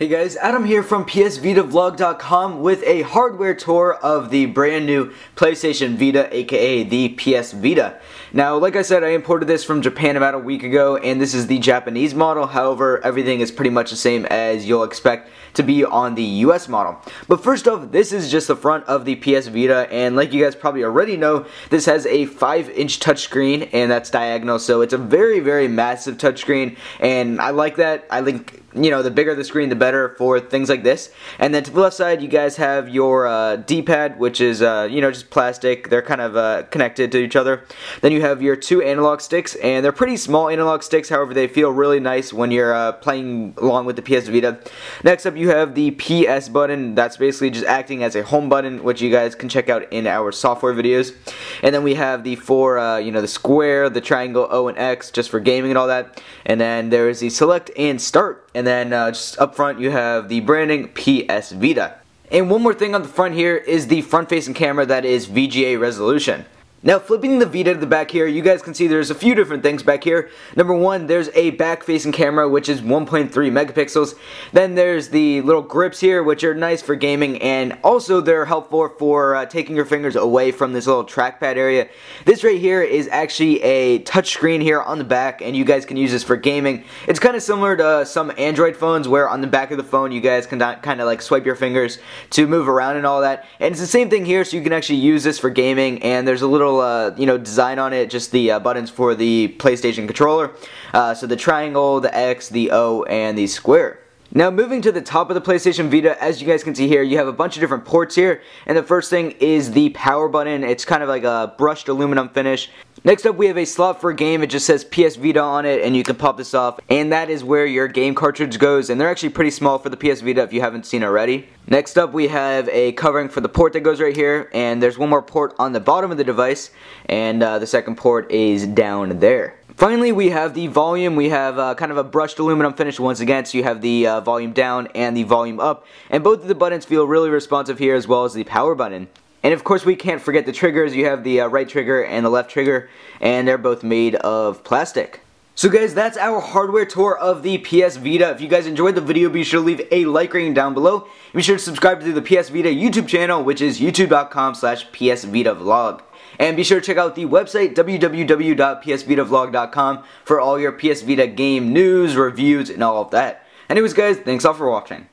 Hey guys, Adam here from PSVitaVlog.com with a hardware tour of the brand new PlayStation Vita, aka the PS Vita. Now, like I said, I imported this from Japan about a week ago, and this is the Japanese model. However, everything is pretty much the same as you'll expect to be on the US model. But first off, this is just the front of the PS Vita, and like you guys probably already know, this has a 5-inch touchscreen, and that's diagonal, so it's a very, very massive touchscreen, and I like that. I think, you know, the bigger the screen, the better for things like this. And then to the left side, you guys have your D-pad, which is, you know, just plastic. They're kind of connected to each other. Then you have your two analog sticks, and they're pretty small analog sticks. However, they feel really nice when you're playing along with the PS Vita. Next up, you have the PS button. That's basically just acting as a home button, which you guys can check out in our software videos. And then we have the four, you know, the square, the triangle, O, and X, just for gaming and all that. And then there's the select and start. And then just up front you have the branding PS Vita. And one more thing on the front here is the front facing camera that is VGA resolution. Now, flipping the Vita to the back here, you guys can see there's a few different things back here. Number one, there's a back-facing camera, which is 1.3 megapixels. Then there's the little grips here, which are nice for gaming, and also they're helpful for taking your fingers away from this little trackpad area. This right here is actually a touch screen here on the back, and you guys can use this for gaming. It's kind of similar to some Android phones, where on the back of the phone, you guys can kind of like swipe your fingers to move around and all that. And it's the same thing here, so you can actually use this for gaming, and there's a little you know, design on it, just the buttons for the PlayStation controller. So the triangle, the X, the O, and the square. Now, moving to the top of the PlayStation Vita, as you guys can see here, you have a bunch of different ports here, and the first thing is the power button. It's kind of like a brushed aluminum finish. Next up, we have a slot for a game. It just says PS Vita on it, and you can pop this off, and that is where your game cartridge goes, and they're actually pretty small for the PS Vita if you haven't seen already. Next up, we have a covering for the port that goes right here, and there's one more port on the bottom of the device, and the second port is down there. Finally, we have the volume. We have kind of a brushed aluminum finish once again, so you have the volume down and the volume up, and both of the buttons feel really responsive here, as well as the power button. And of course, we can't forget the triggers. You have the right trigger and the left trigger, and they're both made of plastic. So guys, that's our hardware tour of the PS Vita. If you guys enjoyed the video, be sure to leave a like rating down below. Be sure to subscribe to the PS Vita YouTube channel, which is youtube.com/PSVitaVlog. And be sure to check out the website, www.psvitavlog.com, for all your PS Vita game news, reviews, and all of that. Anyways guys, thanks all for watching.